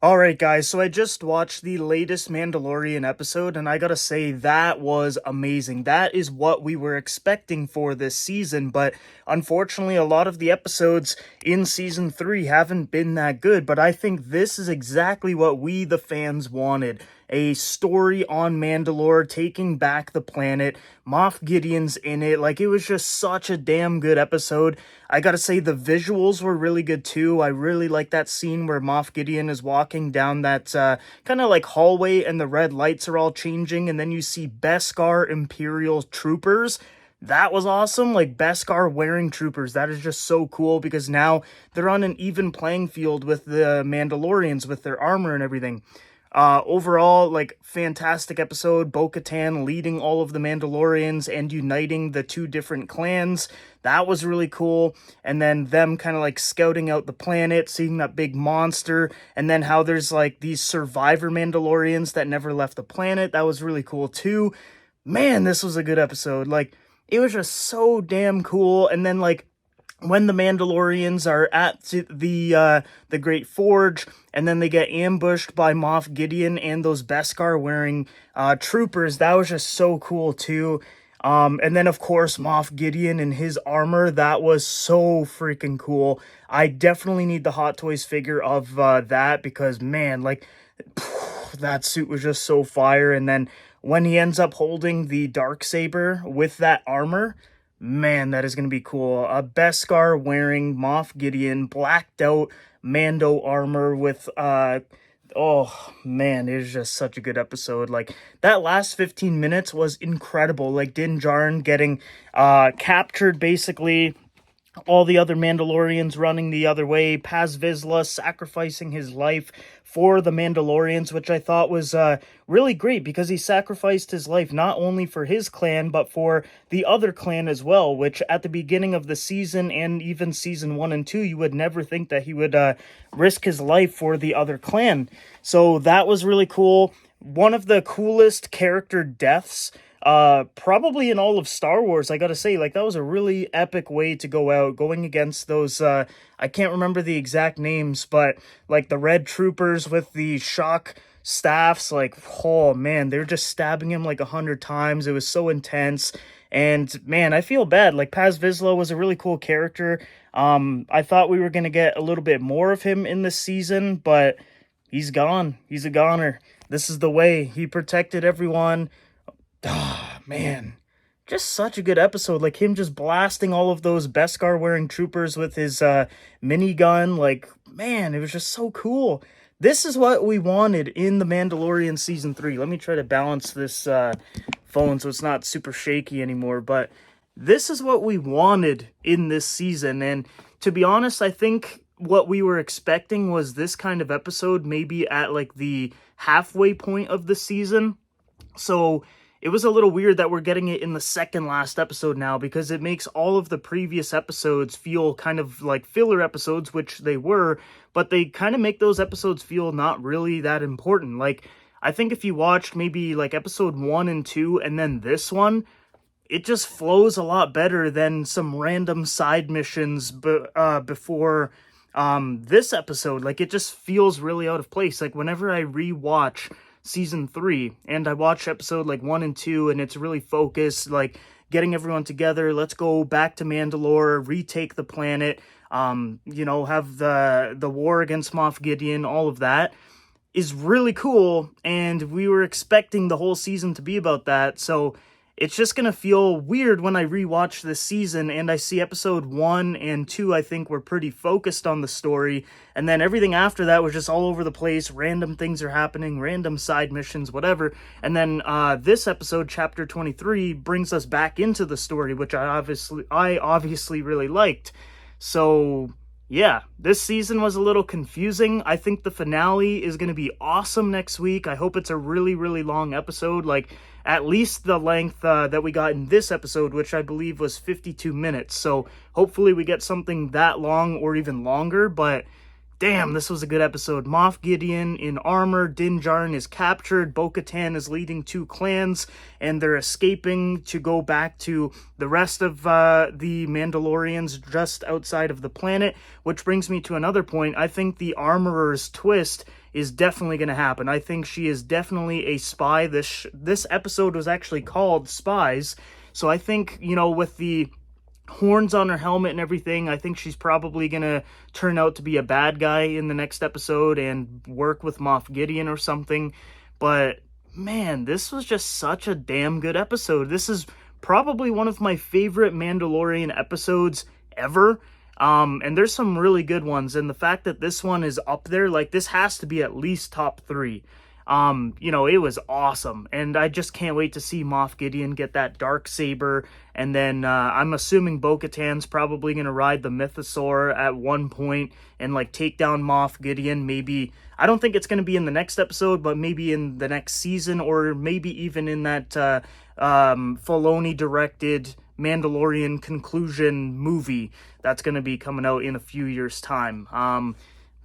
Alright guys, so I just watched the latest Mandalorian episode and I gotta say that was amazing. That is what we were expecting for this season, but unfortunately a lot of the episodes in season 3 haven't been that good, but I think this is exactly what we the fans wanted. A story on Mandalore taking back the planet. Moff Gideon's in it. Like, it was just such a damn good episode. I gotta say, the visuals were really good too. I really like that scene where Moff Gideon is walking down that kind of like hallway and the red lights are all changing, and then you see Beskar Imperial troopers. That was awesome. Like, Beskar wearing troopers. That is just so cool because now they're on an even playing field with the Mandalorians with their armor and everything. Overall, like, fantastic episode. Bo-Katan leading all of the Mandalorians and uniting the two different clans. That was really cool. And then them kind of like scouting out the planet, seeing that big monster, and then how there's like these survivor Mandalorians that never left the planet. That was really cool too. Man, this was a good episode. Like, it was just so damn cool. And then, like, when the Mandalorians are at the Great Forge, and then they get ambushed by Moff Gideon and those Beskar wearing troopers, that was just so cool too. And then, of course, Moff Gideon and his armor, that was so freaking cool. I definitely need the Hot Toys figure of that because, man, like, that suit was just so fire. And then when he ends up holding the Darksaber with that armor, man, that is going to be cool. Beskar wearing Moff Gideon, blacked out Mando armor with, oh, man, it was just such a good episode. Like, that last 15 minutes was incredible. Like, Din Djarin getting, captured, basically, all the other Mandalorians running the other way, Paz Vizsla sacrificing his life for the Mandalorians, which I thought was really great because he sacrificed his life not only for his clan, but for the other clan as well, which at the beginning of the season and even season 1 and 2, you would never think that he would risk his life for the other clan. So that was really cool. One of the coolest character deaths probably in all of Star Wars, I gotta say. Like, that was a really epic way to go out, going against those, I can't remember the exact names, but, like, the red troopers with the shock staffs, like, oh, man, they're just stabbing him, like, 100 times. It was so intense, and, man, I feel bad. Like, Paz Vizsla was a really cool character. I thought we were gonna get a little bit more of him in this season, but he's gone. He's a goner. This is the way. He protected everyone. Ah, man, just such a good episode. Like, him just blasting all of those Beskar wearing troopers with his minigun. Like, man, it was just so cool. This is what we wanted in The Mandalorian Season 3. Let me try to balance this phone so it's not super shaky anymore. But this is what we wanted in this season. And to be honest, I think what we were expecting was this kind of episode maybe at, like, the halfway point of the season. So it was a little weird that we're getting it in the second last episode now, because it makes all of the previous episodes feel kind of like filler episodes, which they were, but they kind of make those episodes feel not really that important. Like, I think if you watched maybe like episode 1 and 2 and then this one, it just flows a lot better than some random side missions before this episode. Like, it just feels really out of place. Like, whenever I rewatch season 3 and I watch episode like 1 and 2 and it's really focused, like getting everyone together, let's go back to Mandalore, retake the planet, you know, have the war against Moff Gideon, all of that is really cool, and we were expecting the whole season to be about that. So it's just gonna feel weird when I rewatch this season and I see episode 1 and 2, I think, were pretty focused on the story, and then everything after that was just all over the place, random things are happening, random side missions, whatever, and then this episode, chapter 23, brings us back into the story, which I obviously really liked. So yeah, this season was a little confusing. I think the finale is going to be awesome next week. I hope it's a really, really long episode, like at least the length that we got in this episode, which I believe was 52 minutes. So hopefully we get something that long or even longer, but damn, this was a good episode. Moff Gideon in armor, Din Djarin is captured, Bo-Katan is leading 2 clans, and they're escaping to go back to the rest of the Mandalorians just outside of the planet, which brings me to another point. I think the Armorer's twist is definitely going to happen. I think she is definitely a spy. This episode was actually called Spies, so I think, you know, with the horns on her helmet and everything, I think she's probably gonna turn out to be a bad guy in the next episode and work with Moff Gideon or something. But man, this was just such a damn good episode. This is probably one of my favorite Mandalorian episodes ever. And there's some really good ones, and the fact that this one is up there, like, this has to be at least top 3. You know, it was awesome, and I just can't wait to see Moff Gideon get that dark saber, and then I'm assuming Bo-Katan's probably gonna ride the Mythosaur at one point and like take down Moff Gideon. Maybe, I don't think it's gonna be in the next episode, but maybe in the next season, or maybe even in that Filoni directed Mandalorian conclusion movie that's gonna be coming out in a few years' time.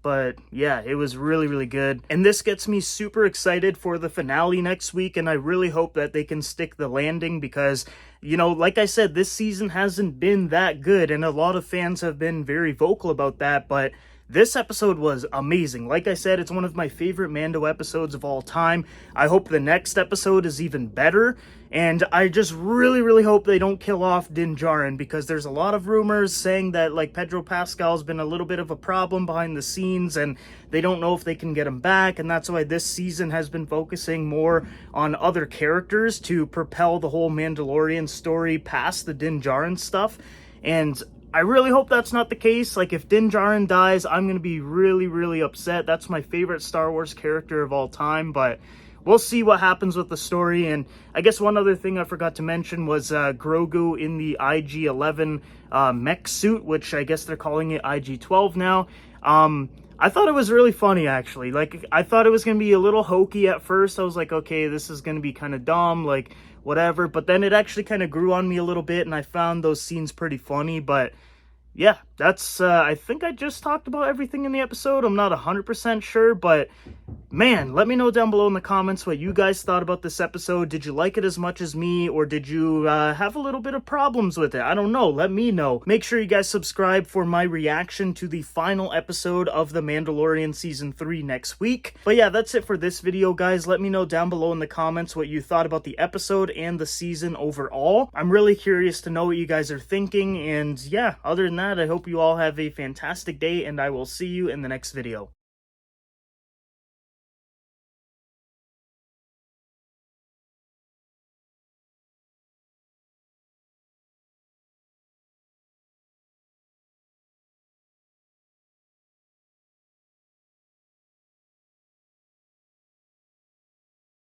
But yeah, it was really, really good. And this gets me super excited for the finale next week, and I really hope that they can stick the landing because, you know, like I said, this season hasn't been that good, and a lot of fans have been very vocal about that, but this episode was amazing. Like I said, it's one of my favorite Mando episodes of all time. I hope the next episode is even better, and I just really, really hope they don't kill off Din Djarin, because there's a lot of rumors saying that, like, Pedro Pascal's been a little bit of a problem behind the scenes, and they don't know if they can get him back, and that's why this season has been focusing more on other characters to propel the whole Mandalorian story past the Din Djarin stuff, and I really hope that's not the case. Like, if Din Djarin dies, I'm going to be really, really upset. That's my favorite Star Wars character of all time, but we'll see what happens with the story. And I guess one other thing I forgot to mention was Grogu in the IG-11 mech suit, which I guess they're calling it IG-12 now. I thought it was really funny, actually. Like, I thought it was going to be a little hokey at first. I was like, okay, this is going to be kind of dumb, like, whatever. But then it actually kind of grew on me a little bit, and I found those scenes pretty funny. But yeah, that's, I think I just talked about everything in the episode. I'm not 100% sure, but man, let me know down below in the comments what you guys thought about this episode. Did you like it as much as me, or did you have a little bit of problems with it? I don't know. Let me know. Make sure you guys subscribe for my reaction to the final episode of The Mandalorian Season 3 next week. But yeah, that's it for this video, guys. Let me know down below in the comments what you thought about the episode and the season overall. I'm really curious to know what you guys are thinking, and yeah, other than that, I hope you all have a fantastic day, and I will see you in the next video.